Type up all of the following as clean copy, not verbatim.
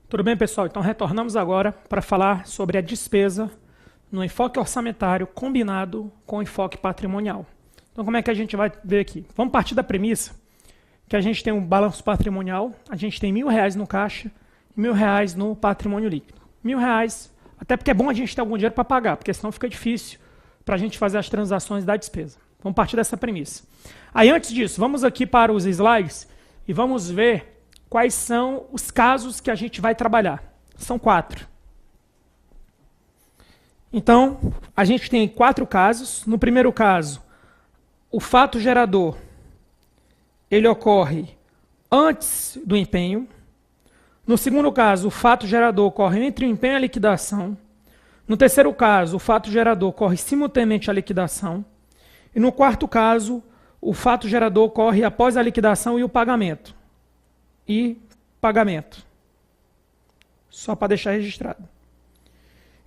Tudo bem, pessoal? Então retornamos agora para falar sobre a despesa no enfoque orçamentário combinado com o enfoque patrimonial. Então como é que a gente vai ver aqui? Vamos partir da premissa que a gente tem um balanço patrimonial, a gente tem R$1.000 no caixa e R$1.000 no patrimônio líquido. R$1.000, até porque é bom a gente ter algum dinheiro para pagar, porque senão fica difícil para a gente fazer as transações da despesa. Vamos partir dessa premissa. Aí antes disso, vamos aqui para os slides e vamos ver quais são os casos que a gente vai trabalhar. São 4. Então, a gente tem 4 casos. No primeiro caso, o fato gerador ele ocorre antes do empenho. No segundo caso, o fato gerador ocorre entre o empenho e a liquidação. No terceiro caso, o fato gerador ocorre simultaneamente à liquidação. E no quarto caso, o fato gerador ocorre após a liquidação e o pagamento. E pagamento. Só para deixar registrado.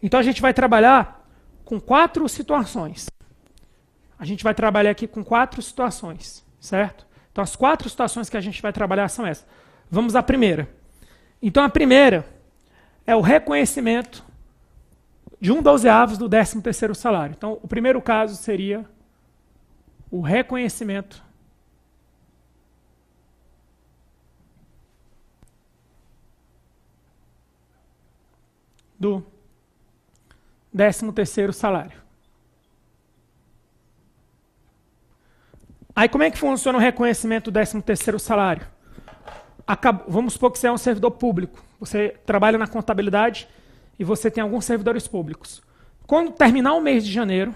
Então a gente vai trabalhar com 4 situações. A gente vai trabalhar aqui com 4 situações, certo? Então as 4 situações que a gente vai trabalhar são essas. Vamos à primeira. Então a primeira é o reconhecimento de 1/12 do 13º salário. Então o primeiro caso seria o reconhecimento do 13º salário. Aí como é que funciona o reconhecimento do 13º salário? Vamos supor que você é um servidor público. Você trabalha na contabilidade e você tem alguns servidores públicos. Quando terminar o mês de janeiro,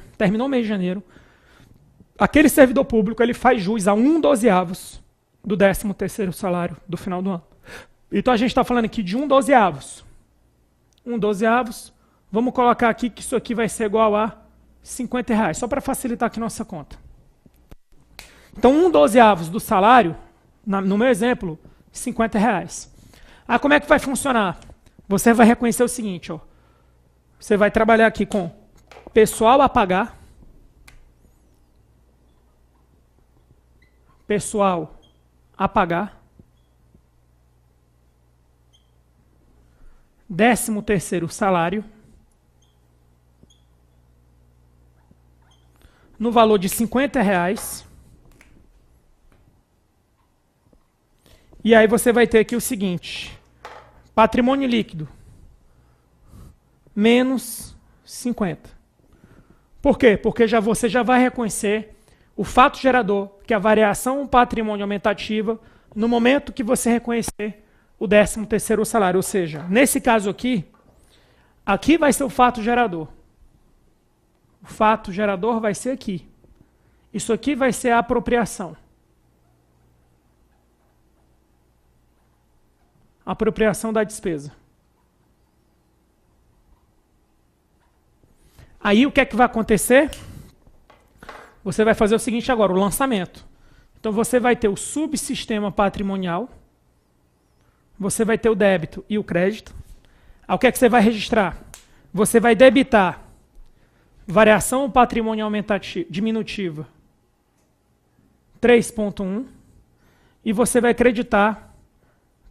aquele servidor público ele faz jus a 1/12 do 13º salário do final do ano. Então a gente está falando aqui de 1/12. 1/12, vamos colocar aqui que isso aqui vai ser igual a R$50, só para facilitar aqui nossa conta. Então 1/12 do salário, no meu exemplo, R$50. Ah, como é que vai funcionar? Você vai reconhecer o seguinte, ó. Você vai trabalhar aqui com pessoal a pagar, pessoal a pagar, 13º salário, no valor de R$50. E aí você vai ter aqui o seguinte, patrimônio líquido, menos 50. Por quê? Porque você já vai reconhecer o fato gerador, que é a variação patrimônio aumentativa, no momento que você reconhecer o 13º salário. Ou seja, nesse caso aqui vai ser o fato gerador. O fato gerador vai ser aqui. Isso aqui vai ser a apropriação. Apropriação da despesa. Aí o que é que vai acontecer? Você vai fazer o seguinte agora, o lançamento. Então você vai ter o subsistema patrimonial, você vai ter o débito e o crédito. Aí o que é que você vai registrar? Você vai debitar variação patrimonial diminutiva 3.1 e você vai creditar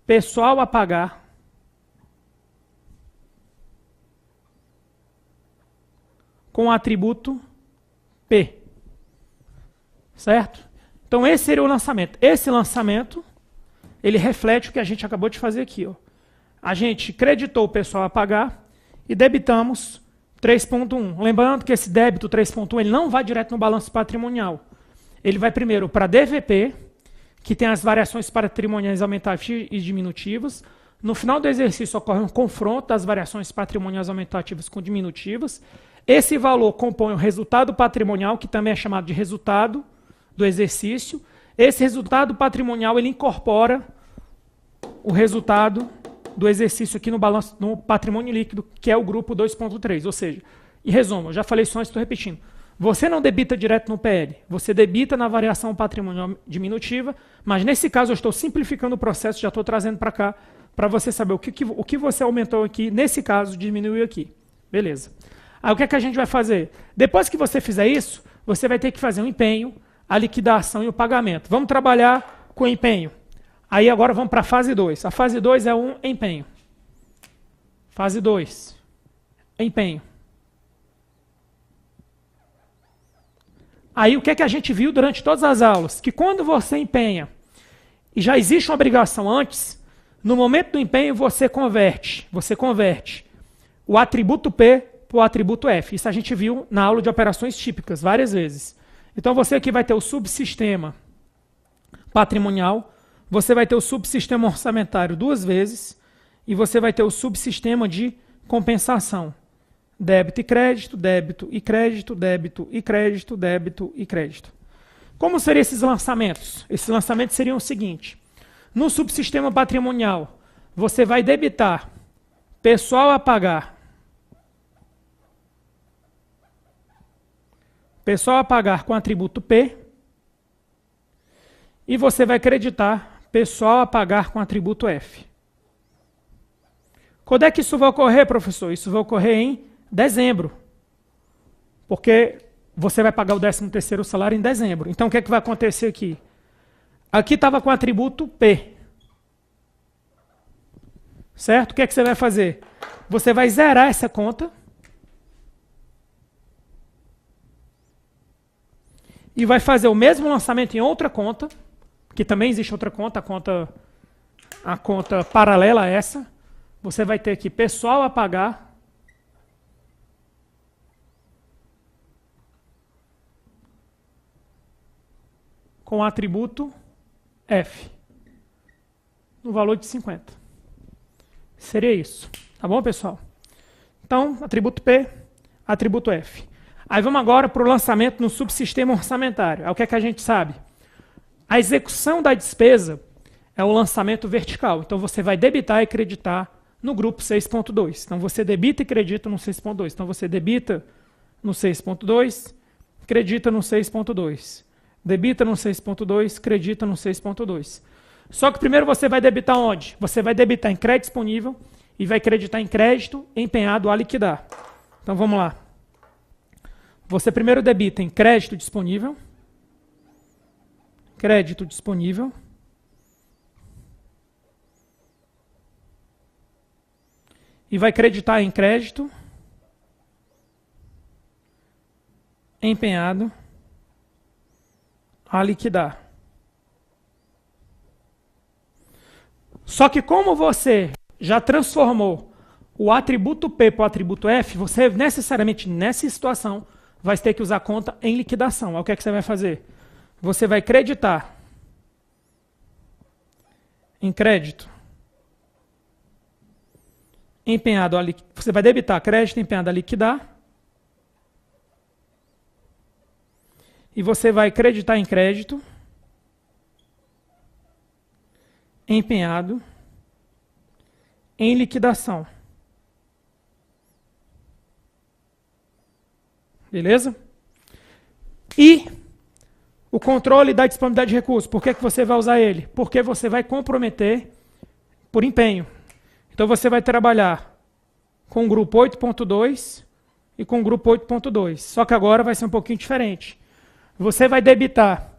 pessoal a pagar com o atributo P. Certo? Então esse seria o lançamento. Esse lançamento, ele reflete o que a gente acabou de fazer aqui. Ó. A gente creditou o pessoal a pagar e debitamos 3.1. Lembrando que esse débito 3.1 ele não vai direto no balanço patrimonial. Ele vai primeiro para a DVP, que tem as variações patrimoniais aumentativas e diminutivas. No final do exercício ocorre um confronto das variações patrimoniais aumentativas com diminutivas. Esse valor compõe o resultado patrimonial, que também é chamado de resultado do exercício. Esse resultado patrimonial ele incorpora o resultado do exercício aqui no balanço, no patrimônio líquido, que é o grupo 2.3. Ou seja, em resumo, eu já falei isso antes, estou repetindo. Você não debita direto no PL, você debita na variação patrimonial diminutiva, mas nesse caso eu estou simplificando o processo, já estou trazendo para cá, para você saber o que você aumentou aqui, nesse caso diminuiu aqui. Beleza. Aí o que é que a gente vai fazer? Depois que você fizer isso, você vai ter que fazer um empenho, a liquidação e o pagamento. Vamos trabalhar com empenho. Aí agora vamos para a fase 2. A fase 2 é um empenho. Fase 2. Empenho. Aí o que é que a gente viu durante todas as aulas? Que quando você empenha, e já existe uma obrigação antes, no momento do empenho você converte o atributo P para o atributo F. Isso a gente viu na aula de operações típicas várias vezes. Então você aqui vai ter o subsistema patrimonial, você vai ter o subsistema orçamentário 2 vezes, e você vai ter o subsistema de compensação. Débito e crédito, débito e crédito, débito e crédito, débito e crédito. Como seriam esses lançamentos? Esses lançamentos seriam o seguinte. No subsistema patrimonial, você vai debitar pessoal a pagar. Pessoal a pagar com atributo P. E você vai creditar pessoal a pagar com atributo F. Quando é que isso vai ocorrer, professor? Isso vai ocorrer em dezembro. Porque você vai pagar o 13º salário em dezembro. Então, o que é que vai acontecer aqui? Aqui estava com atributo P. Certo? O que é que você vai fazer? Você vai zerar essa conta. E vai fazer o mesmo lançamento em outra conta, que também existe outra conta, a conta paralela a essa. Você vai ter aqui pessoal a pagar com o atributo F, no valor de 50. Seria isso. Tá bom, pessoal? Então, atributo P, atributo F. Aí vamos agora para o lançamento no subsistema orçamentário. É o que é que a gente sabe? A execução da despesa é o lançamento vertical. Então, você vai debitar e creditar no grupo 6.2. Então, você debita e credita no 6.2. Então, você debita no 6.2, acredita no 6.2. Debita no 6.2, acredita no 6.2. Só que primeiro você vai debitar onde? Você vai debitar em crédito disponível e vai creditar em crédito empenhado a liquidar. Então vamos lá. Você primeiro debita em crédito disponível. Crédito disponível. E vai creditar em crédito empenhado a liquidar. Só que como você já transformou o atributo P para o atributo F, você necessariamente nessa situação vai ter que usar a conta em liquidação. Aí o que é que você vai fazer? Você vai creditar em crédito empenhado a liquidar. Você vai debitar crédito empenhado a liquidar. E você vai creditar em crédito empenhado em liquidação. Beleza? E o controle da disponibilidade de recursos. Por que você vai usar ele? Porque você vai comprometer por empenho. Então você vai trabalhar com o grupo 8.2 e com o grupo 8.2. Só que agora vai ser um pouquinho diferente. Você vai debitar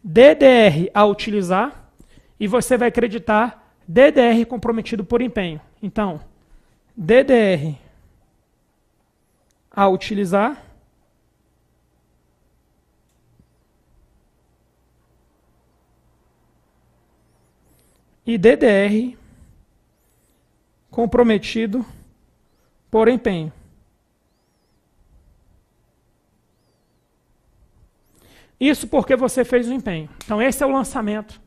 DDR a utilizar e você vai creditar DDR comprometido por empenho. Então, DDR a utilizar e DDR comprometido por empenho. Isso porque você fez o empenho. Então, esse é o lançamento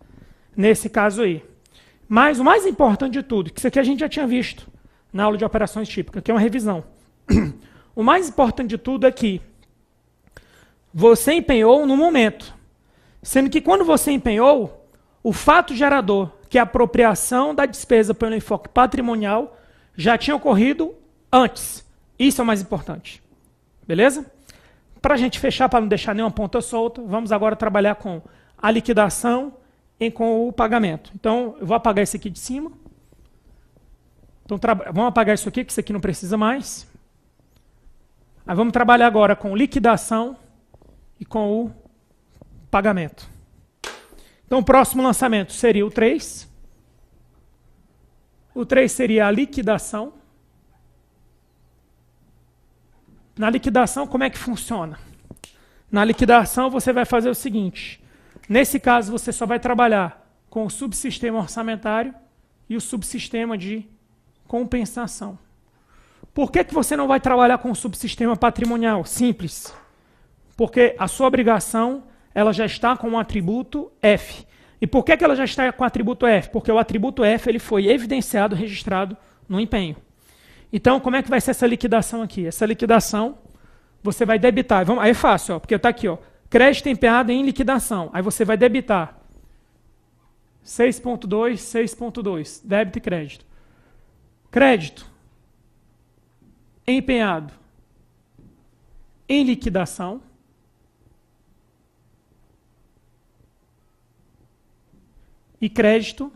nesse caso aí. Mas o mais importante de tudo, que isso aqui a gente já tinha visto na aula de operações típicas, que é uma revisão. O mais importante de tudo é que você empenhou no momento. Sendo que quando você empenhou, o fato gerador, que é a apropriação da despesa pelo enfoque patrimonial, já tinha ocorrido antes. Isso é o mais importante. Beleza? Para a gente fechar, para não deixar nenhuma ponta solta, vamos agora trabalhar com a liquidação e com o pagamento. Então, eu vou apagar esse aqui de cima. Então, vamos apagar isso aqui, que isso aqui não precisa mais. Aí vamos trabalhar agora com liquidação e com o pagamento. Então, o próximo lançamento seria o 3. O 3 seria a liquidação. Na liquidação, como é que funciona? Na liquidação, você vai fazer o seguinte. Nesse caso, você só vai trabalhar com o subsistema orçamentário e o subsistema de compensação. Por que você não vai trabalhar com o subsistema patrimonial? Simples. Porque a sua obrigação ela já está com o atributo F. E por que ela já está com o atributo F? Porque o atributo F ele foi evidenciado, registrado no empenho. Então, como é que vai ser essa liquidação aqui? Essa liquidação, você vai debitar. Aí é fácil, ó, porque está aqui, ó, crédito empenhado em liquidação. Aí você vai debitar 6.2, 6.2, débito e crédito. Crédito empenhado em liquidação. E crédito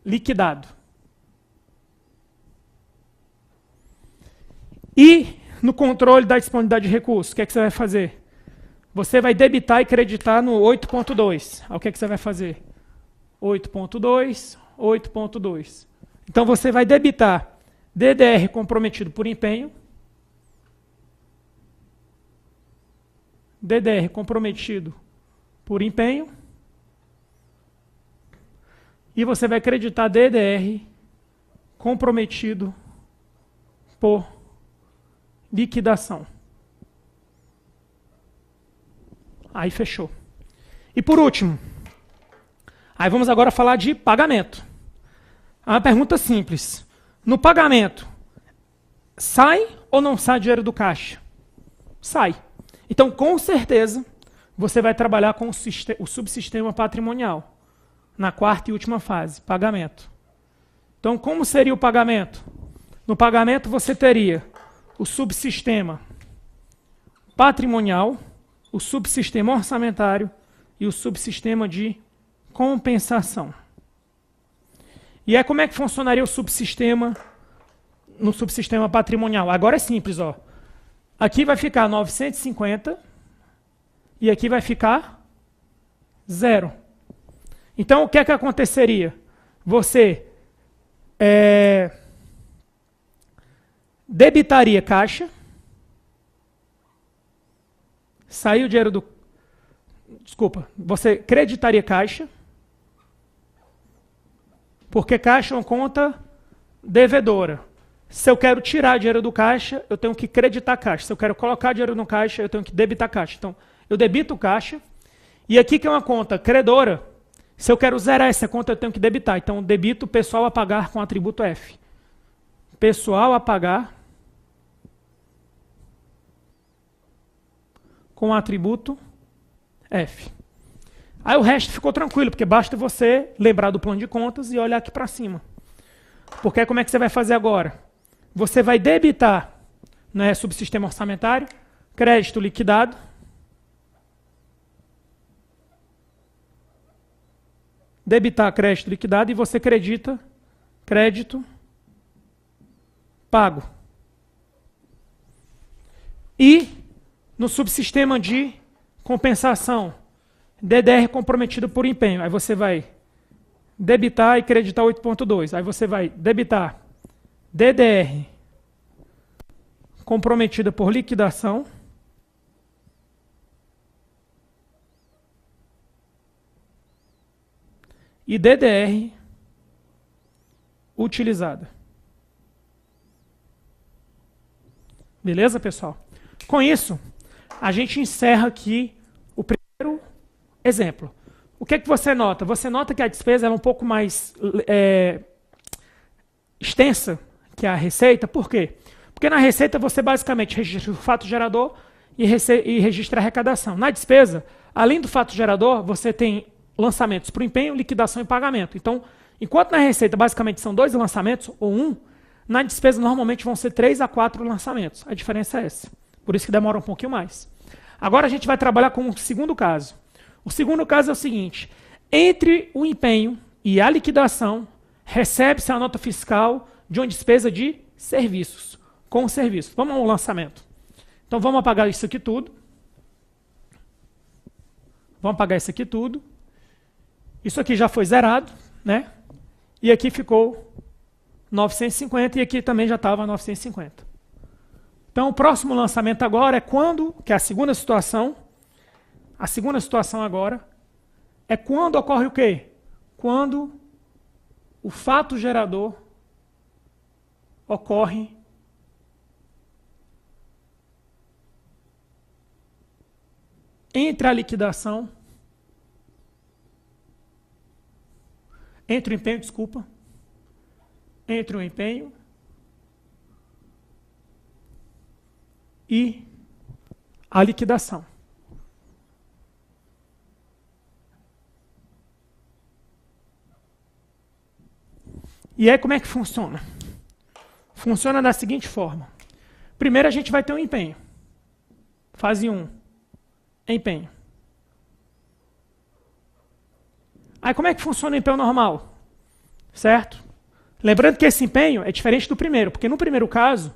liquidado. E no controle da disponibilidade de recursos, o que é que você vai fazer? Você vai debitar e creditar no 8.2. O que é que você vai fazer? 8.2, 8.2. Então você vai debitar DDR comprometido por empenho, DDR comprometido por empenho, e você vai acreditar DDR comprometido por liquidação. Aí fechou. E por último, aí vamos agora falar de pagamento. Uma pergunta simples. No pagamento, sai ou não sai dinheiro do caixa? Sai. Então, com certeza, você vai trabalhar com o subsistema patrimonial. Na quarta e última fase, pagamento. Então, como seria o pagamento? No pagamento, você teria o subsistema patrimonial, o subsistema orçamentário e o subsistema de compensação. E aí, como é que funcionaria o subsistema no subsistema patrimonial? Agora é simples, ó. Aqui vai ficar 950 e aqui vai ficar 0. Então, o que é que aconteceria? Você debitaria caixa, saiu o dinheiro do... Desculpa, você creditaria caixa, porque caixa é uma conta devedora. Se eu quero tirar dinheiro do caixa, eu tenho que creditar caixa. Se eu quero colocar dinheiro no caixa, eu tenho que debitar caixa. Então, eu debito caixa, e aqui que é uma conta credora, se eu quero zerar essa conta, eu tenho que debitar. Então, debito pessoal a pagar com atributo F. Pessoal a pagar com atributo F. Aí o resto ficou tranquilo, porque basta você lembrar do plano de contas e olhar aqui para cima. Porque como é que você vai fazer agora? Você vai debitar, né, subsistema orçamentário, crédito liquidado, debitar crédito liquidado e você acredita crédito pago. E no subsistema de compensação, DDR comprometido por empenho. Aí você vai debitar e creditar 8.2. Aí você vai debitar DDR comprometida por liquidação. E DDR utilizada. Beleza, pessoal? Com isso, a gente encerra aqui o primeiro exemplo. O que é que você nota? Você nota que a despesa é um pouco mais extensa que a receita. Por quê? Porque na receita você basicamente registra o fato gerador e registra a arrecadação. Na despesa, além do fato gerador, você tem lançamentos para o empenho, liquidação e pagamento. Então, enquanto na receita basicamente são 2 lançamentos, ou 1, na despesa normalmente vão ser 3 a 4 lançamentos. A diferença é essa. Por isso que demora um pouquinho mais. Agora a gente vai trabalhar com o segundo caso. O segundo caso é o seguinte. Entre o empenho e a liquidação, recebe-se a nota fiscal de uma despesa de serviços, com serviços. Vamos ao lançamento. Então vamos apagar isso aqui tudo. Vamos apagar isso aqui tudo. Isso aqui já foi zerado, né? E aqui ficou 950 e aqui também já estava 950. Então, o próximo lançamento agora é quando, que é a segunda situação agora, é quando ocorre o quê? Quando o fato gerador ocorre entre a liquidação, entre o empenho e a liquidação. E aí como é que funciona? Funciona da seguinte forma. Primeiro a gente vai ter um empenho. Fase 1. Empenho. Aí como é que funciona o empenho normal? Certo? Lembrando que esse empenho é diferente do primeiro, porque no primeiro caso,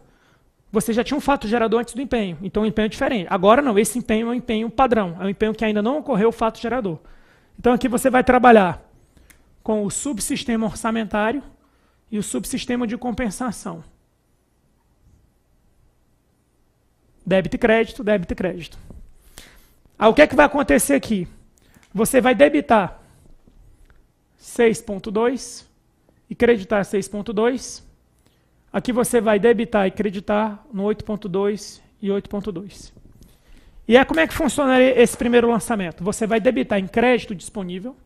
você já tinha um fato gerador antes do empenho, então o empenho é diferente. Agora não, esse empenho é um empenho padrão, é um empenho que ainda não ocorreu o fato gerador. Então aqui você vai trabalhar com o subsistema orçamentário e o subsistema de compensação. Débito e crédito, débito e crédito. O que é que vai acontecer aqui? Você vai debitar 6,2 e creditar 6,2. Aqui você vai debitar e creditar no 8,2 e 8,2. E aí como é que funciona esse primeiro lançamento? Você vai debitar em crédito disponível,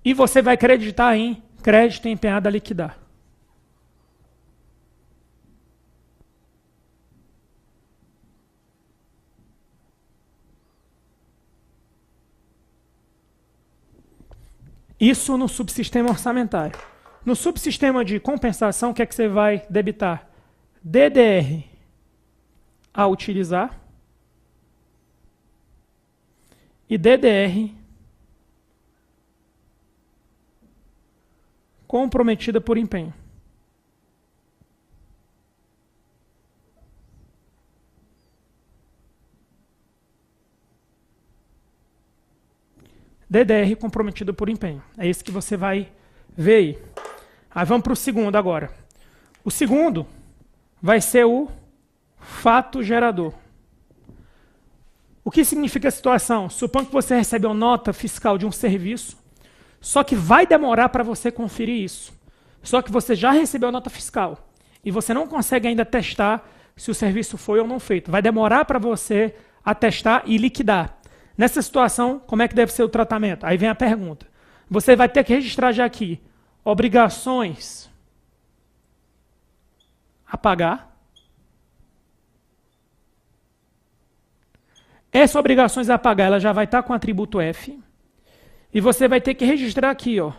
e você vai creditar em crédito empenhado a liquidar. Isso no subsistema orçamentário. No subsistema de compensação, o que é que você vai debitar? DDR a utilizar e DDR comprometida por empenho. DDR comprometido por empenho. É isso que você vai ver aí. Aí vamos para o segundo agora. O segundo vai ser o fato gerador. O que significa a situação? Suponha que você recebeu nota fiscal de um serviço, só que vai demorar para você conferir isso. Só que você já recebeu a nota fiscal e você não consegue ainda testar se o serviço foi ou não feito. Vai demorar para você atestar e liquidar. Nessa situação, como é que deve ser o tratamento? Aí vem a pergunta. Você vai ter que registrar já aqui obrigações a pagar. Essa obrigações a pagar, ela já vai estar com o atributo F. E você vai ter que registrar aqui, ó,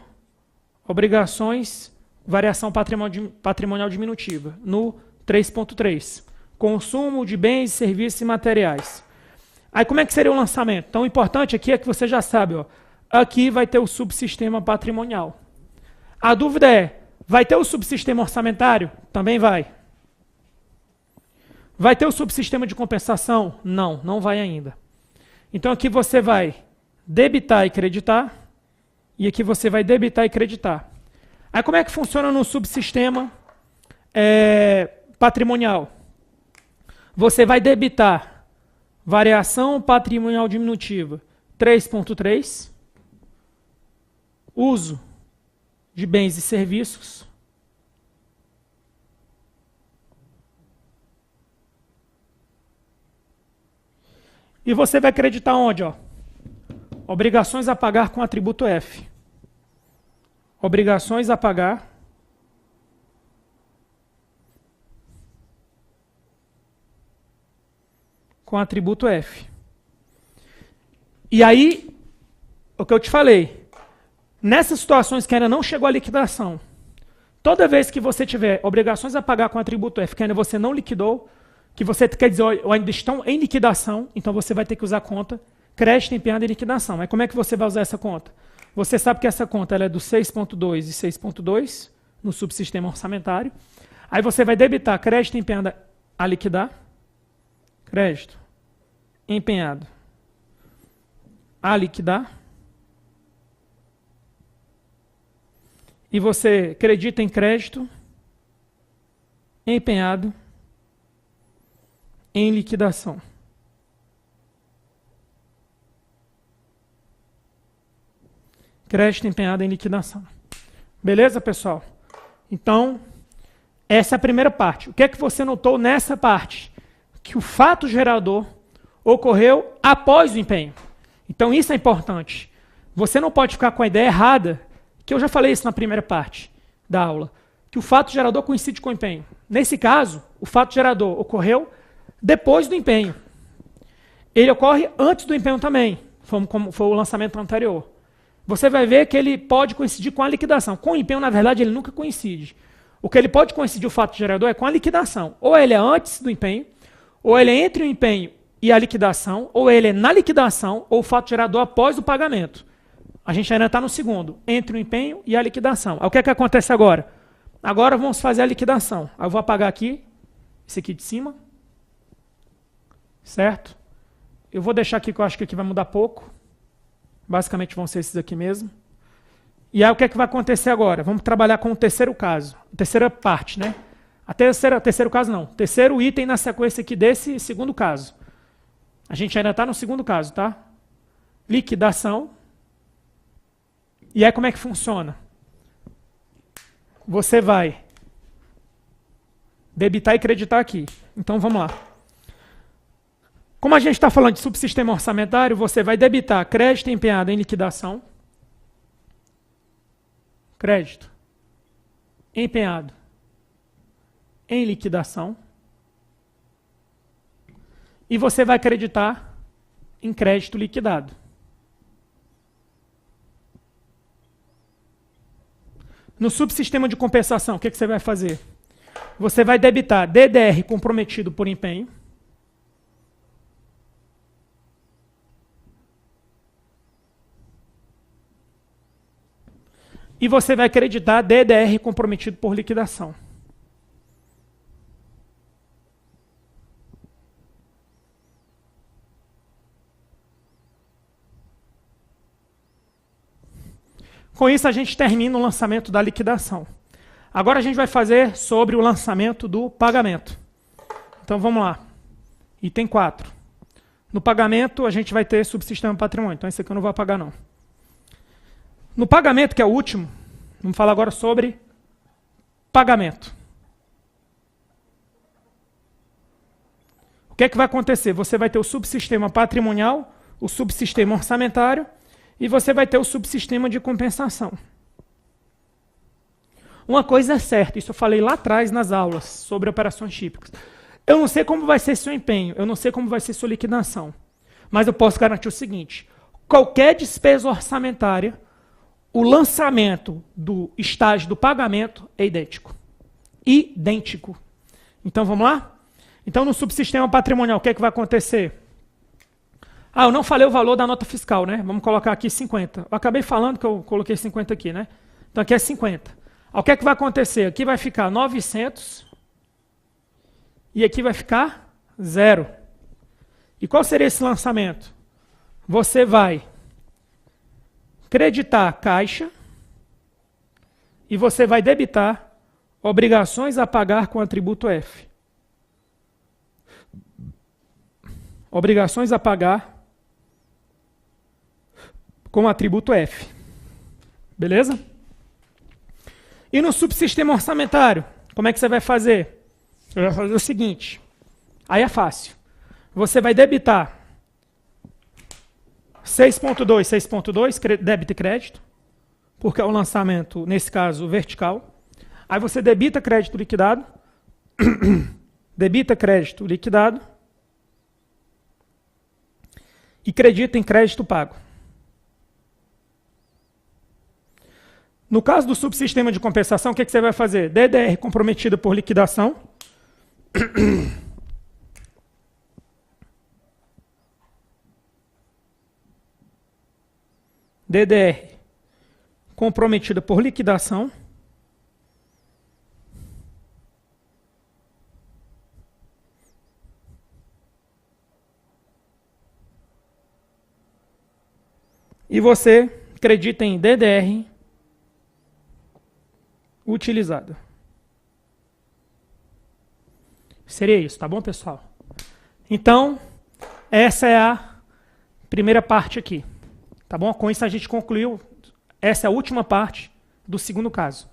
obrigações, variação patrimonial diminutiva, no 3.3. Consumo de bens, serviços e materiais. Aí como é que seria o lançamento? Então o importante aqui é que você já sabe, ó, aqui vai ter o subsistema patrimonial. A dúvida é, vai ter o subsistema orçamentário? Também vai. Vai ter o subsistema de compensação? Não, não vai ainda. Então aqui você vai debitar e creditar, e aqui você vai debitar e creditar. Aí como é que funciona no subsistema patrimonial? Você vai debitar variação patrimonial diminutiva 3.3, uso de bens e serviços, e você vai acreditar onde? Ó? Obrigações a pagar com atributo F. Obrigações a pagar com atributo F. E aí, o que eu te falei, nessas situações que ainda não chegou à liquidação, toda vez que você tiver obrigações a pagar com atributo F, que ainda você não liquidou, que você quer dizer, ou ainda estão em liquidação, então você vai ter que usar a conta crédito empenhado em liquidação. Mas como é que você vai usar essa conta? Você sabe que essa conta ela é do 6.2 e 6.2 no subsistema orçamentário. Aí você vai debitar crédito empenhado a liquidar, crédito empenhado a liquidar, E você acredita em crédito empenhado em liquidação. Crédito empenhado em liquidação. Beleza, pessoal? Então, essa é a primeira parte. O que é que você notou nessa parte? Que o fato gerador ocorreu após o empenho. Então, isso é importante. Você não pode ficar com a ideia errada, que eu já falei isso na primeira parte da aula, que o fato gerador coincide com o empenho. Nesse caso, o fato gerador ocorreu depois do empenho. Ele ocorre antes do empenho também, como foi o lançamento anterior. Você vai ver que ele pode coincidir com a liquidação. Com o empenho, na verdade, ele nunca coincide. O que ele pode coincidir, o fato gerador, é com a liquidação. Ou ele é antes do empenho, ou ele é entre o empenho e a liquidação, ou ele é na liquidação, ou o fato gerador após o pagamento. A gente ainda está no segundo, entre o empenho e a liquidação. Aí, o que é que acontece agora? Agora vamos fazer a liquidação. Aí eu vou apagar aqui, esse aqui de cima. Certo? Eu vou deixar aqui que eu acho que aqui vai mudar pouco. Basicamente vão ser esses aqui mesmo. E aí o que é que vai acontecer agora? Vamos trabalhar com o terceiro caso. A terceira parte, né? Terceiro caso não. Terceiro item na sequência aqui desse segundo caso. A gente ainda está no segundo caso, tá? Liquidação. E aí como é que funciona? Você vai debitar e creditar aqui. Então vamos lá. Como a gente está falando de subsistema orçamentário, você vai debitar crédito empenhado em liquidação. Crédito empenhado em liquidação. E você vai acreditar em crédito liquidado. No subsistema de compensação, o que você vai fazer? Você vai debitar DDR comprometido por empenho. E você vai acreditar DDR comprometido por liquidação. Com isso, a gente termina o lançamento da liquidação. Agora a gente vai fazer sobre o lançamento do pagamento. Então vamos lá. Item 4. No pagamento, a gente vai ter subsistema patrimônio. Então esse aqui eu não vou apagar, não. No pagamento, que é o último, vamos falar agora sobre pagamento. O que é que vai acontecer? Você vai ter o subsistema patrimonial, o subsistema orçamentário e você vai ter o subsistema de compensação. Uma coisa é certa, isso eu falei lá atrás nas aulas sobre operações típicas. Eu não sei como vai ser seu empenho, eu não sei como vai ser sua liquidação, mas eu posso garantir o seguinte: qualquer despesa orçamentária, o lançamento do estágio do pagamento é idêntico. Idêntico. Então vamos lá? Então no subsistema patrimonial, o que é que vai acontecer? Ah, eu não falei o valor da nota fiscal, né? Vamos colocar aqui 50. Eu acabei falando que eu coloquei 50 aqui, né? Então aqui é 50. O que é que vai acontecer? Aqui vai ficar 900 e aqui vai ficar 0. E qual seria esse lançamento? Você vai creditar a caixa e você vai debitar obrigações a pagar com atributo F. Obrigações a pagar com atributo F. Beleza? E no subsistema orçamentário, como é que você vai fazer? Você vai fazer o seguinte. Aí é fácil. Você vai debitar 6.2, débito e crédito, porque é o lançamento, nesse caso, vertical. Aí você debita crédito liquidado, debita crédito liquidado e credita em crédito pago. No caso do subsistema de compensação, o que você vai fazer? DDR comprometida por liquidação. DDR comprometida por liquidação. E você acredita em DDR utilizada. Seria isso, tá bom, pessoal? Então, essa é a primeira parte aqui. Tá bom? Com isso a gente concluiu. Essa é a última parte do segundo caso.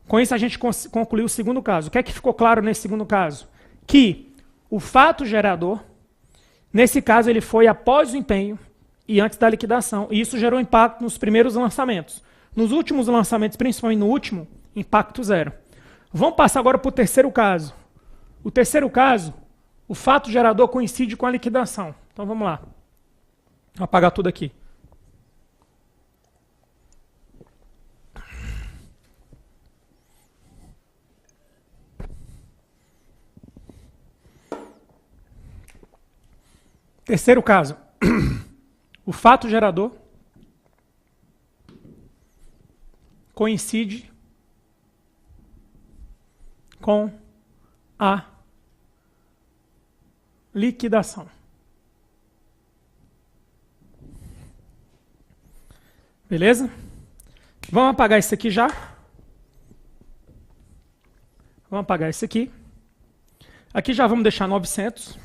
Com isso a gente concluiu o segundo caso. O que é que ficou claro nesse segundo caso? Que o fato gerador, nesse caso, ele foi após o empenho e antes da liquidação. E isso gerou impacto nos primeiros lançamentos. Nos últimos lançamentos, principalmente no último, impacto zero. Vamos passar agora para o terceiro caso. O terceiro caso, o fato gerador coincide com a liquidação. Então vamos lá. Vou apagar tudo aqui. Terceiro caso, o fato gerador coincide com a liquidação. Beleza? Vamos apagar isso aqui já. Vamos apagar isso aqui. Aqui já vamos deixar 900.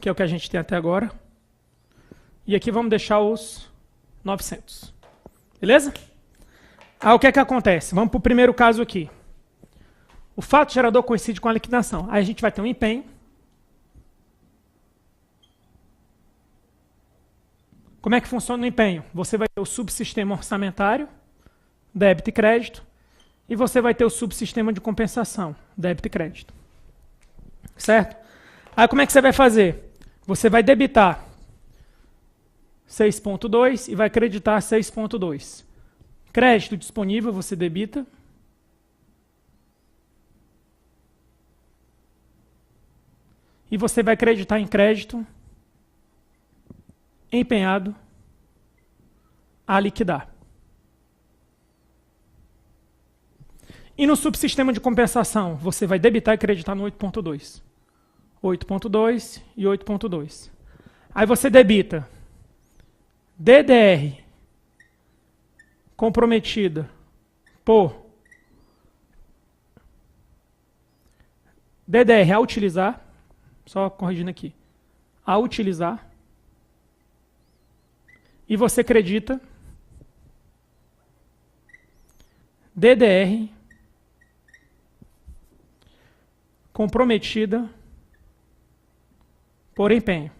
Que é o que a gente tem até agora. E aqui vamos deixar os 900. Beleza? O que é que acontece? Vamos para o primeiro caso aqui. O fato gerador coincide com a liquidação. Aí a gente vai ter um empenho. Como é que funciona o empenho? Você vai ter o subsistema orçamentário, débito e crédito, e você vai ter o subsistema de compensação, débito e crédito. Certo? Aí como é que você vai fazer? Você vai debitar 6,2 e vai creditar 6,2. Crédito disponível, você debita. E você vai creditar em crédito empenhado a liquidar. E no subsistema de compensação, você vai debitar e creditar no 8,2. 8,2 e 8,2. Aí você debita DDR comprometida por DDR a utilizar, só corrigindo aqui, a utilizar, e você acredita DDR comprometida por empenho.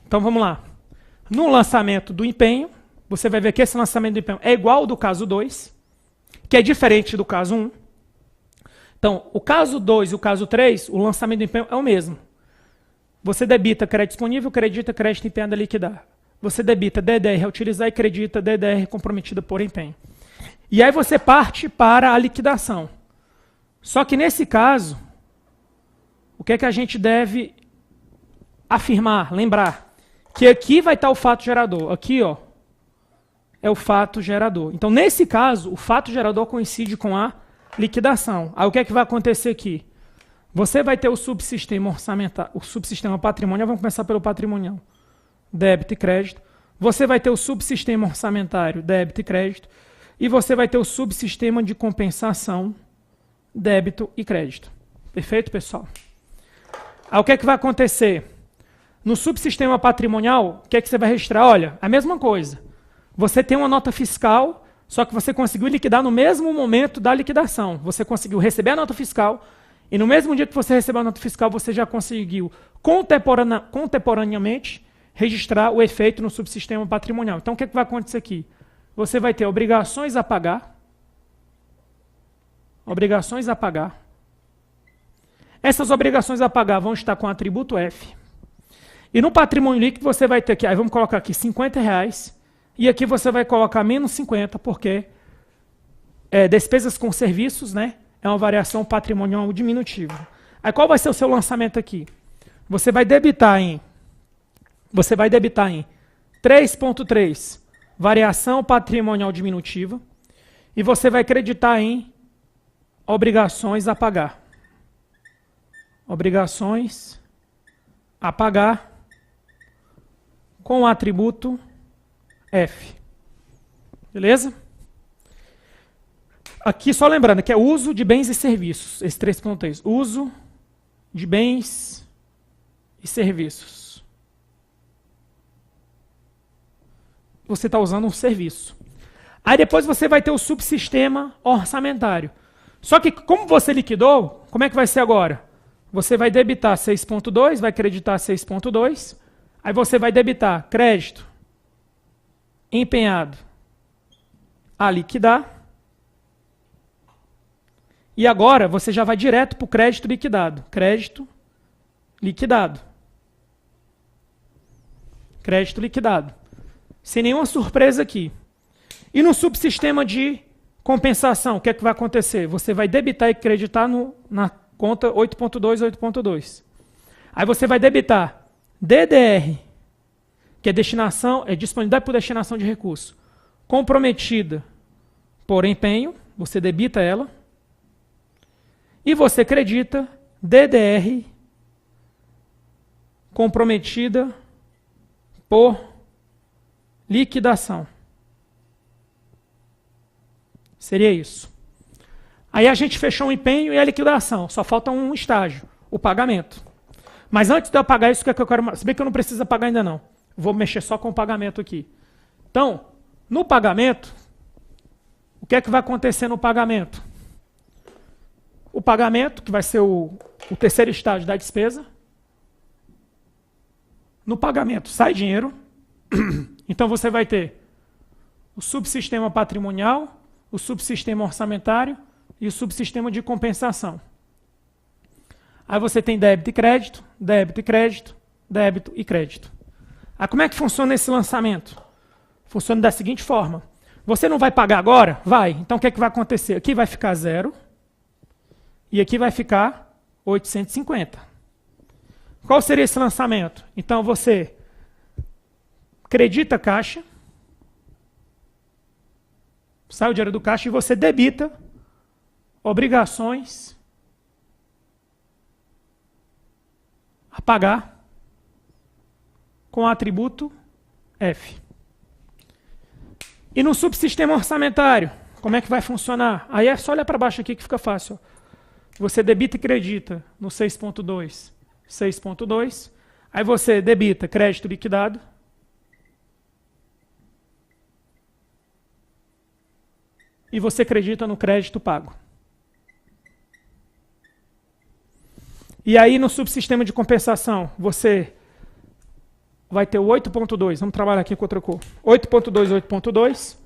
Então vamos lá. No lançamento do empenho, você vai ver que esse lançamento do empenho é igual ao do caso 2, que é diferente do caso 1. Então, o caso 2 e o caso 3, o lançamento do empenho é o mesmo. Você debita crédito disponível, acredita crédito empenhado a liquidar. Você debita DDR a utilizar e acredita DDR comprometida por empenho. E aí você parte para a liquidação. Só que nesse caso, o que é que a gente deve afirmar, lembrar? Que aqui vai estar o fato gerador. Aqui, ó, é o fato gerador. Então, nesse caso, o fato gerador coincide com a liquidação. Aí o que é que vai acontecer aqui? Você vai ter o subsistema orçamentário, o subsistema patrimonial, vamos começar pelo patrimonial, débito e crédito. Você vai ter o subsistema orçamentário, débito e crédito. E você vai ter o subsistema de compensação, débito e crédito. Perfeito, pessoal? Aí o que é que vai acontecer? No subsistema patrimonial, o que é que você vai registrar? Olha, a mesma coisa. Você tem uma nota fiscal, só que você conseguiu liquidar no mesmo momento da liquidação. Você conseguiu receber a nota fiscal e no mesmo dia que você recebeu a nota fiscal, você já conseguiu contemporaneamente registrar o efeito no subsistema patrimonial. Então, o que é que vai acontecer aqui? Você vai ter obrigações a pagar. Obrigações a pagar. Essas obrigações a pagar vão estar com o atributo F. E no patrimônio líquido você vai ter aqui, aí vamos colocar aqui R$50, e aqui você vai colocar menos 50, porque despesas com serviços, né, é uma variação patrimonial diminutiva. Aí qual vai ser o seu lançamento aqui? Você vai debitar em 3,3, variação patrimonial diminutiva, e você vai creditar em obrigações a pagar. Obrigações a pagar com o atributo F. Beleza? Aqui só lembrando que é uso de bens e serviços. Esse 3.3. Uso de bens e serviços. Você está usando um serviço. Aí depois você vai ter o subsistema orçamentário. Só que como você liquidou, como é que vai ser agora? Você vai debitar 6.2, vai creditar 6.2, aí você vai debitar crédito empenhado a liquidar, e agora você já vai direto para o crédito liquidado. Crédito liquidado. Crédito liquidado. Sem nenhuma surpresa aqui. E no subsistema de compensação, o que é que vai acontecer? Você vai debitar e creditar na conta 8.2, 8.2. Aí você vai debitar DDR, que é disponibilidade por destinação de recurso, comprometida por empenho, você debita ela, e você acredita DDR comprometida por liquidação. Seria isso. Aí a gente fechou o empenho e a liquidação. Só falta um estágio, o pagamento. Mas antes de eu pagar isso, o que é que eu quero... Se bem que eu não preciso pagar ainda não. Vou mexer só com o pagamento aqui. Então, no pagamento, o que é que vai acontecer no pagamento? O pagamento, que vai ser o terceiro estágio da despesa. No pagamento sai dinheiro. Então você vai ter o subsistema patrimonial, o subsistema orçamentário e o subsistema de compensação. Aí você tem débito e crédito, débito e crédito, débito e crédito. Aí como é que funciona esse lançamento? Funciona da seguinte forma. Você não vai pagar agora? Vai. Então o que é que vai acontecer? Aqui vai ficar 0 e aqui vai ficar 850. Qual seria esse lançamento? Então você credita a caixa, sai o dinheiro do caixa e você debita obrigações a pagar com o atributo F. E no subsistema orçamentário, como é que vai funcionar? Aí é só olhar para baixo aqui que fica fácil. Você debita e credita no 6.2, 6.2. Aí você debita crédito liquidado. E você acredita no crédito pago. E aí no subsistema de compensação, você vai ter o 8.2, vamos trabalhar aqui com outra cor. 8.2, 8.2,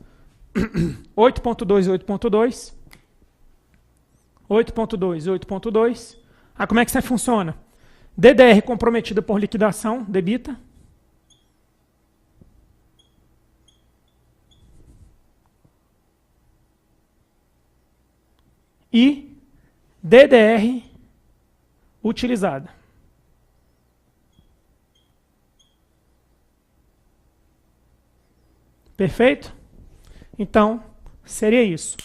8.2, 8.2, 8.2, 8.2. Ah, como é que isso funciona? DDR comprometida por liquidação, debita. E DDR utilizada. Perfeito? Então, seria isso.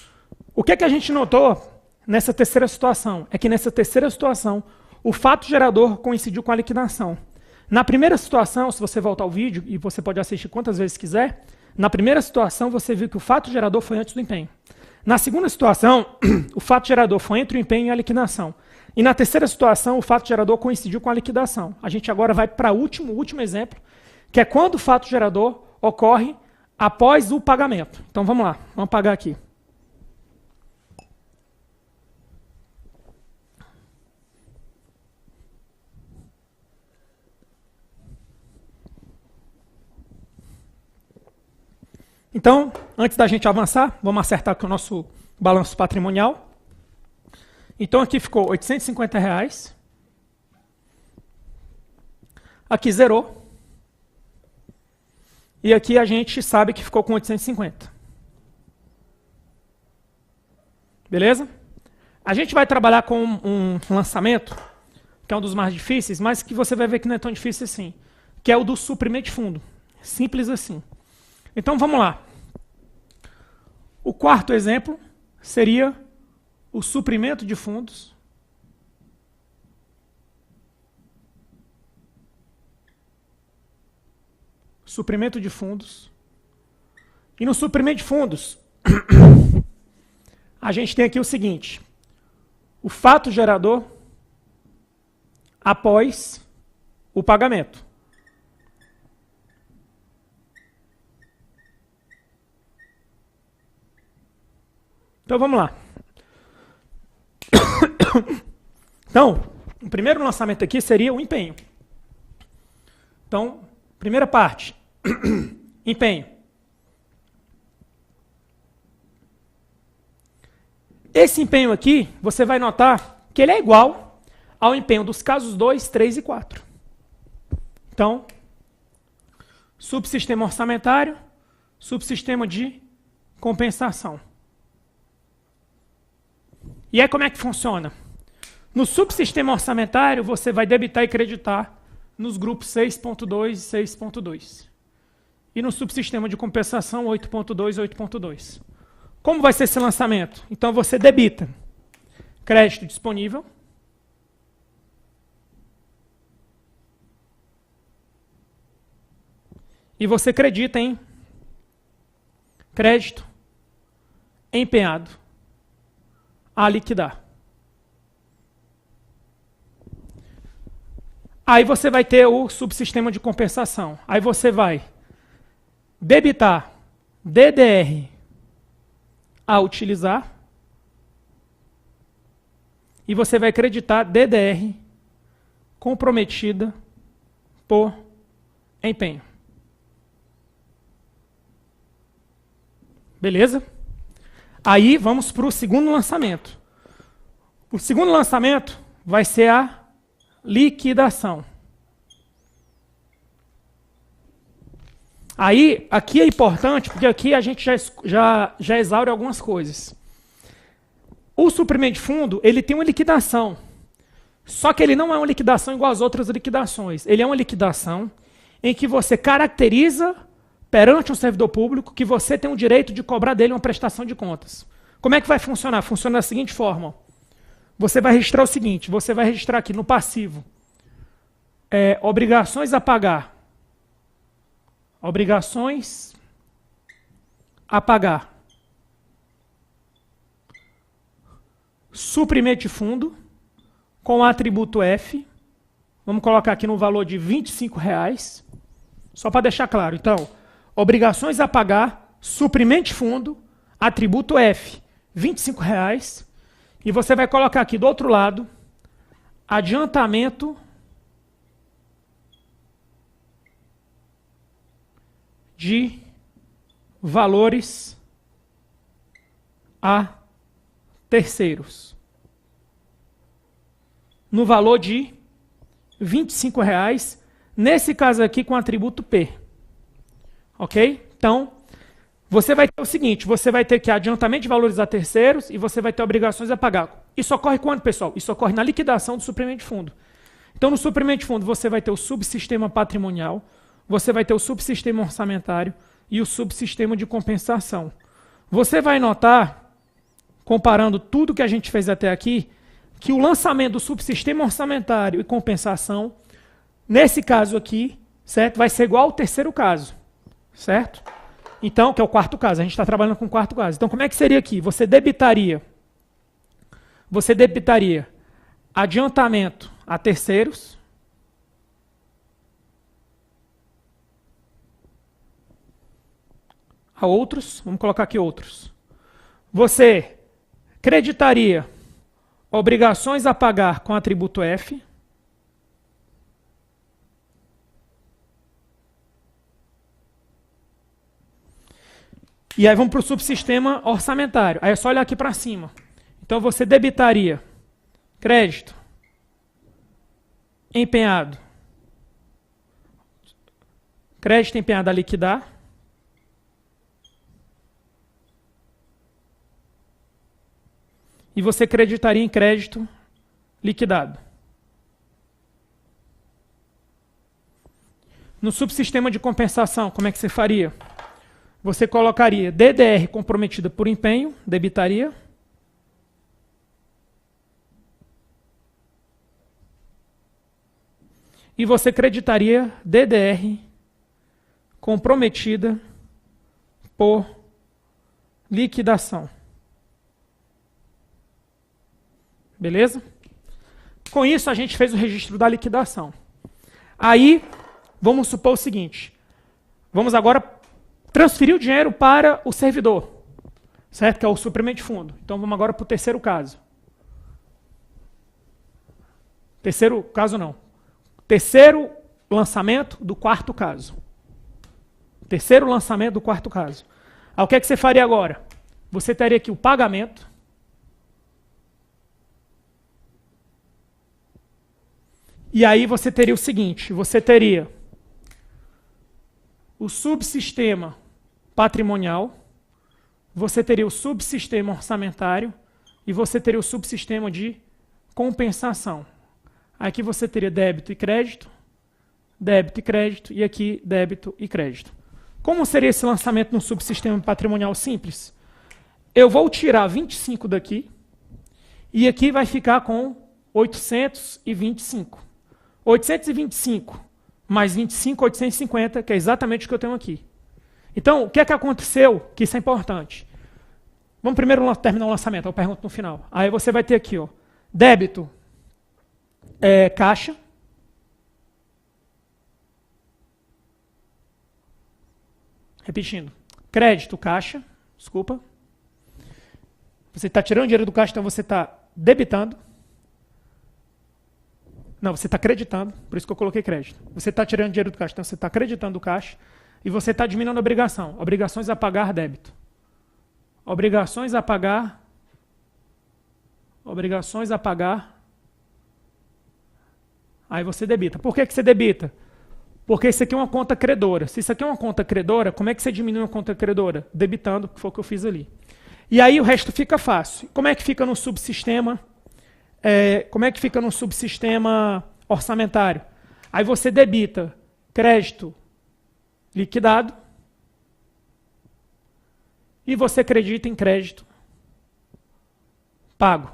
O que é que a gente notou nessa terceira situação? É que nessa terceira situação, o fato gerador coincidiu com a liquidação. Na primeira situação, se você voltar ao vídeo, e você pode assistir quantas vezes quiser, na primeira situação você viu que o fato gerador foi antes do empenho. Na segunda situação, o fato gerador foi entre o empenho e a liquidação. E na terceira situação, o fato gerador coincidiu com a liquidação. A gente agora vai para o último exemplo, que é quando o fato gerador ocorre após o pagamento. Então vamos lá, vamos pagar aqui. Então, antes da gente avançar, vamos acertar aqui o nosso balanço patrimonial. Então aqui ficou R$850. Aqui zerou. E aqui a gente sabe que ficou com 850. Beleza? A gente vai trabalhar com um lançamento, que é um dos mais difíceis, mas que você vai ver que não é tão difícil assim, que é o do suprimento de fundo. Simples assim. Então vamos lá. O quarto exemplo seria o suprimento de fundos E no suprimento de fundos, a gente tem aqui o seguinte: o fato gerador após o pagamento. Então vamos lá. Então, o primeiro lançamento aqui seria o empenho. Então, primeira parte, empenho. Esse empenho aqui, você vai notar que ele é igual ao empenho dos casos 2, 3 e 4. Então, subsistema orçamentário, subsistema de compensação. E aí como é que funciona? No subsistema orçamentário, você vai debitar e creditar nos grupos 6.2 e 6.2. E no subsistema de compensação, 8.2 e 8.2. Como vai ser esse lançamento? Então você debita crédito disponível, e você acredita em crédito empenhado a liquidar. Aí você vai ter o subsistema de compensação. Aí você vai debitar DDR a utilizar e você vai acreditar DDR comprometida por empenho. Beleza? Aí vamos para o segundo lançamento. O segundo lançamento vai ser a liquidação. Aí, aqui é importante, porque aqui a gente já exaure algumas coisas. O suprimento de fundo, ele tem uma liquidação. Só que ele não é uma liquidação igual às outras liquidações. Ele é uma liquidação em que você caracteriza perante um servidor público que você tem o direito de cobrar dele uma prestação de contas. Como é que vai funcionar? Funciona da seguinte forma. Você vai registrar o seguinte, você vai registrar aqui no passivo obrigações a pagar. Obrigações a pagar. Suprimento de fundo com o atributo F. Vamos colocar aqui no valor de R$25, só para deixar claro. Então, obrigações a pagar, suprimento de fundo, atributo F, R$25. E você vai colocar aqui do outro lado, adiantamento de valores a terceiros. No valor de R$25, nesse caso aqui com atributo P. Ok? Então, você vai ter o seguinte, você vai ter que adiantamento de valores a terceiros e você vai ter obrigações a pagar. Isso ocorre quando, pessoal? Isso ocorre na liquidação do suprimento de fundo. Então, no suprimento de fundo, você vai ter o subsistema patrimonial, você vai ter o subsistema orçamentário e o subsistema de compensação. Você vai notar, comparando tudo que a gente fez até aqui, que o lançamento do subsistema orçamentário e compensação, nesse caso aqui, certo, vai ser igual ao terceiro caso, certo? Então, que é o quarto caso, a gente está trabalhando com o quarto caso. Então, como é que seria aqui? Você debitaria adiantamento a terceiros, a outros, vamos colocar aqui outros. Você creditaria obrigações a pagar com atributo F. E aí vamos para o subsistema orçamentário. Aí é só olhar aqui para cima. Então você debitaria crédito empenhado. Crédito empenhado a liquidar. E você creditaria em crédito liquidado. No subsistema de compensação, como é que você faria? Você colocaria DDR comprometida por empenho, debitaria. E você creditaria DDR comprometida por liquidação. Beleza? Com isso, a gente fez o registro da liquidação. Aí, vamos supor o seguinte. Vamos agora transferir o dinheiro para o servidor, certo? Que é o suprimento de fundo. Então, vamos agora para o terceiro caso. Terceiro caso não. Terceiro lançamento do quarto caso. Terceiro lançamento do quarto caso. Aí, o que é que você faria agora? Você teria aqui o pagamento. E aí você teria o seguinte, você teria o subsistema patrimonial, você teria o subsistema orçamentário e você teria o subsistema de compensação. Aqui você teria débito e crédito e aqui débito e crédito. Como seria esse lançamento no subsistema patrimonial simples? Eu vou tirar 25 daqui e aqui vai ficar com 825. 825 mais 25, 850, que é exatamente o que eu tenho aqui. Então, o que é que aconteceu? Que isso é importante. Vamos primeiro terminar o lançamento, eu pergunto no final. Aí você vai ter aqui, ó, débito, caixa. Repetindo. Crédito, caixa. Desculpa. Você está tirando dinheiro do caixa, então você está debitando. Não, você está acreditando, por isso que eu coloquei crédito. Você está tirando dinheiro do caixa, então você está acreditando o caixa e você está diminuindo a obrigação. Obrigações a pagar, débito. Obrigações a pagar. Obrigações a pagar. Aí você debita. Por que você debita? Porque isso aqui é uma conta credora. Se isso aqui é uma conta credora, como é que você diminui uma conta credora? Debitando, que foi o que eu fiz ali. E aí o resto fica fácil. Como é que fica no subsistema? Como é que fica no subsistema orçamentário? Aí você debita crédito liquidado e você acredita em crédito pago.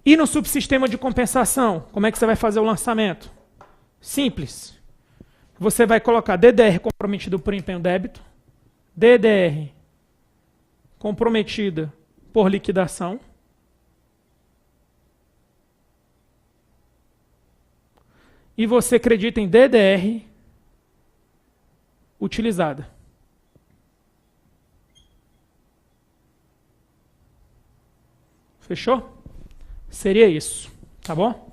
E no subsistema de compensação, como é que você vai fazer o lançamento? Simples. Você vai colocar DDR comprometido por empenho débito, DDR comprometida por liquidação, e você acredita em DDR utilizada. Fechou? Seria isso, tá bom?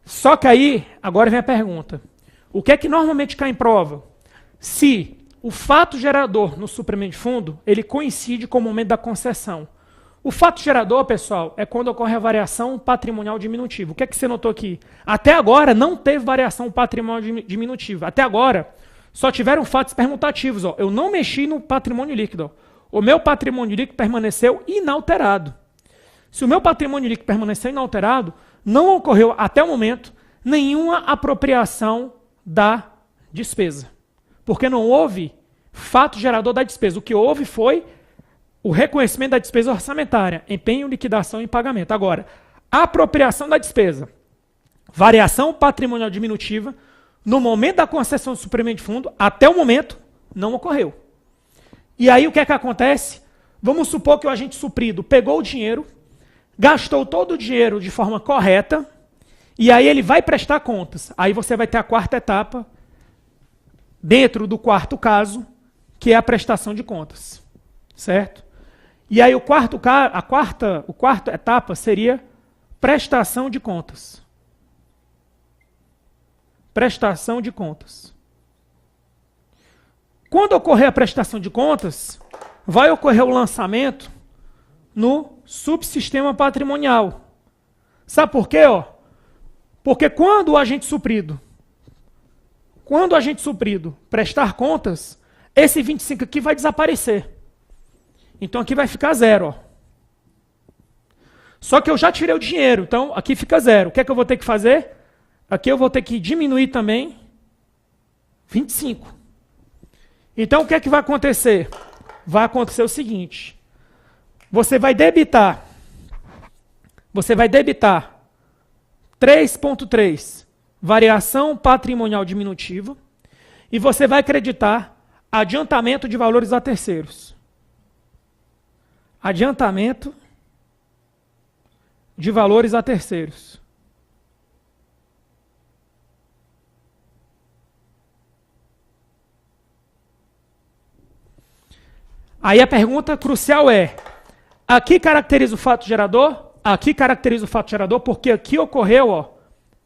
Só que aí, agora vem a pergunta. O que é que normalmente cai em prova? Se o fato gerador no suprimento de fundo, ele coincide com o momento da concessão. O fato gerador, pessoal, é quando ocorre a variação patrimonial diminutiva. O que é que você notou aqui? Até agora não teve variação patrimonial diminutiva. Até agora só tiveram fatos permutativos. Ó. Eu não mexi no patrimônio líquido. Ó. O meu patrimônio líquido permaneceu inalterado. Se o meu patrimônio líquido permaneceu inalterado, não ocorreu até o momento nenhuma apropriação da despesa. Porque não houve fato gerador da despesa. O que houve foi o reconhecimento da despesa orçamentária, empenho, liquidação e pagamento. Agora, a apropriação da despesa, variação patrimonial diminutiva, no momento da concessão do suprimento de fundo, até o momento, não ocorreu. E aí o que é que acontece? Vamos supor que o agente suprido pegou o dinheiro, gastou todo o dinheiro de forma correta, e aí ele vai prestar contas. Aí você vai ter a quarta etapa, dentro do quarto caso, que é a prestação de contas. Certo? E aí a quarta etapa seria prestação de contas. Prestação de contas. Quando ocorrer a prestação de contas, vai ocorrer o lançamento no subsistema patrimonial. Sabe por quê? Ó? Porque quando o agente suprido prestar contas, esse 25 aqui vai desaparecer. Então aqui vai ficar zero. Ó. Só que eu já tirei o dinheiro, então aqui fica zero. O que é que eu vou ter que fazer? Aqui eu vou ter que diminuir também 25. Então o que é que vai acontecer? Vai acontecer o seguinte. Você vai debitar 3.3, variação patrimonial diminutiva. e você vai acreditar adiantamento de valores a terceiros. Adiantamento de valores a terceiros. Aí a pergunta crucial é, aqui caracteriza o fato gerador? Aqui caracteriza o fato gerador porque aqui ocorreu, ó,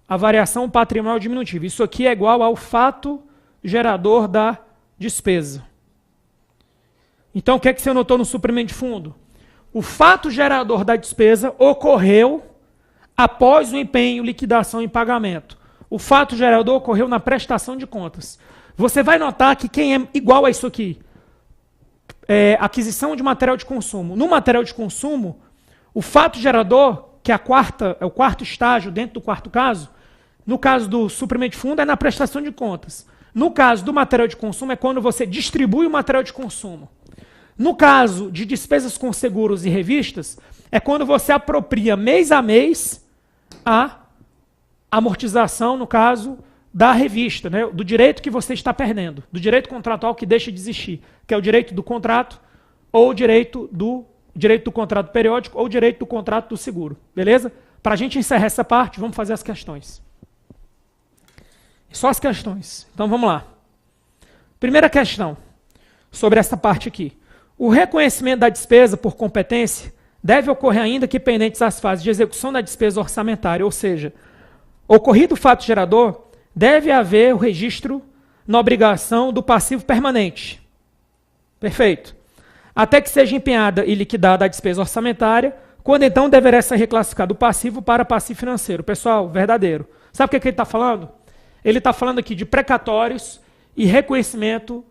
a variação patrimonial diminutiva. Isso aqui é igual ao fato gerador da despesa. Então, o que é que você notou no suprimento de fundo? O fato gerador da despesa ocorreu após o empenho, liquidação e pagamento. O fato gerador ocorreu na prestação de contas. Você vai notar que quem é igual a isso aqui? Aquisição de material de consumo. No material de consumo, o fato gerador, que é o quarto estágio dentro do quarto caso, no caso do suprimento de fundo, é na prestação de contas. No caso do material de consumo, é quando você distribui o material de consumo. No caso de despesas com seguros e revistas, é quando você apropria mês a mês a amortização, no caso da revista, né, do direito que você está perdendo, do direito contratual que deixa de existir, que é o direito do contrato, ou o direito do contrato periódico, ou o direito do contrato do seguro. Beleza? Para a gente encerrar essa parte, vamos fazer as questões. Só as questões. Então vamos lá. Primeira questão, sobre essa parte aqui. O reconhecimento da despesa por competência deve ocorrer ainda que pendentes as fases de execução da despesa orçamentária, ou seja, ocorrido o fato gerador, deve haver o registro na obrigação do passivo permanente. Perfeito. Até que seja empenhada e liquidada a despesa orçamentária, quando então deverá ser reclassificado o passivo para passivo financeiro. Pessoal, verdadeiro. Sabe o que ele está falando? Ele está falando aqui de precatórios e reconhecimento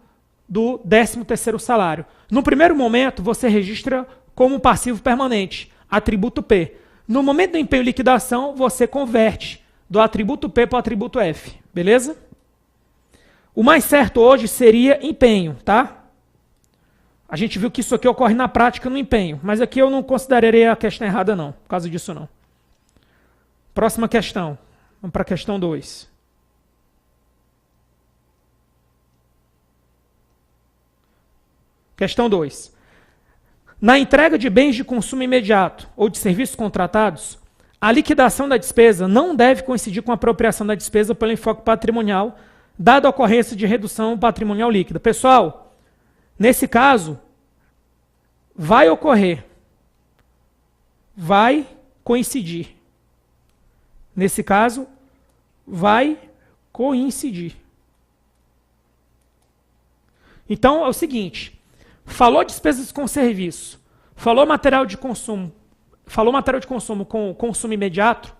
do 13º salário. No primeiro momento, você registra como passivo permanente, atributo P. No momento do empenho e liquidação, você converte do atributo P para o atributo F. Beleza? O mais certo hoje seria empenho, tá? A gente viu que isso aqui ocorre na prática no empenho, mas aqui eu não consideraria a questão errada não, por causa disso não. Próxima questão. Vamos para a questão 2. Questão 2. Na entrega de bens de consumo imediato ou de serviços contratados, a liquidação da despesa não deve coincidir com a apropriação da despesa pelo enfoque patrimonial, dada a ocorrência de redução patrimonial líquida. Pessoal, nesse caso, vai ocorrer, vai coincidir. Nesse caso, vai coincidir. Então, é o seguinte, falou despesas com serviço, falou material de consumo com consumo imediato,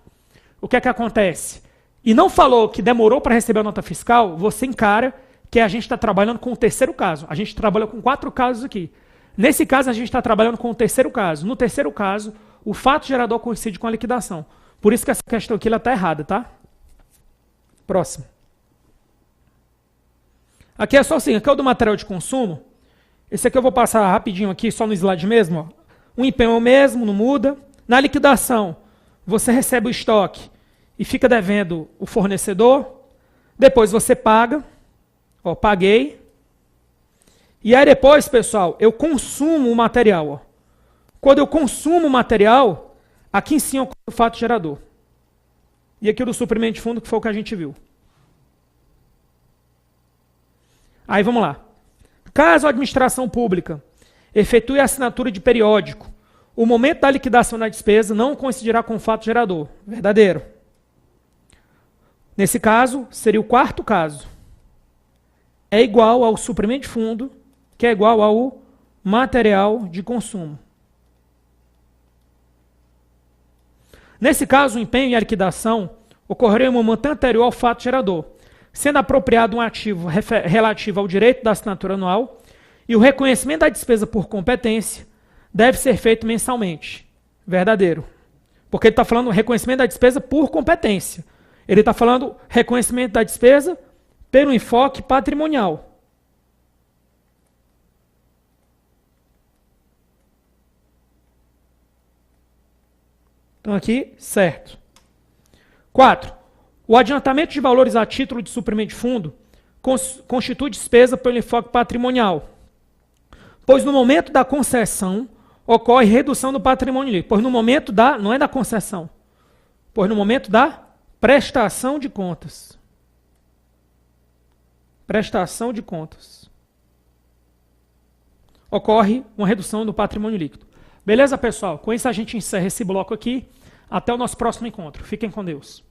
o que é que acontece? E não falou que demorou para receber a nota fiscal, você encara que a gente está trabalhando com o terceiro caso. A gente trabalha com 4 casos aqui. Nesse caso, a gente está trabalhando com o terceiro caso. No terceiro caso, o fato gerador coincide com a liquidação. Por isso que essa questão aqui está errada, tá? Próximo. Aqui é só assim, aqui é o do material de consumo. Esse aqui eu vou passar rapidinho aqui, só no slide mesmo, ó. O empenho é o mesmo, não muda. Na liquidação, você recebe o estoque e fica devendo o fornecedor. Depois você paga. Ó, paguei. E aí depois, pessoal, eu consumo o material. Ó. Quando eu consumo o material, aqui em cima ocorre o fato gerador. E aqui o do suprimento de fundo, que foi o que a gente viu. Aí vamos lá. Caso a administração pública efetue a assinatura de periódico, o momento da liquidação da despesa não coincidirá com o fato gerador. Verdadeiro. Nesse caso, seria o quarto caso. É igual ao suprimento de fundo, que é igual ao material de consumo. Nesse caso, o empenho e a liquidação ocorreram em um momento anterior ao fato gerador, sendo apropriado um ativo relativo ao direito da assinatura anual, e o reconhecimento da despesa por competência deve ser feito mensalmente. Verdadeiro. Porque ele está falando reconhecimento da despesa por competência. Ele está falando reconhecimento da despesa pelo enfoque patrimonial. Então aqui, certo. 4. O adiantamento de valores a título de suprimento de fundo constitui despesa pelo enfoque patrimonial. Pois no momento da concessão, ocorre redução do patrimônio líquido. Pois no momento da, não é da concessão, pois no momento da prestação de contas. Prestação de contas. Ocorre uma redução do patrimônio líquido. Beleza, pessoal? Com isso a gente encerra esse bloco aqui. Até o nosso próximo encontro. Fiquem com Deus.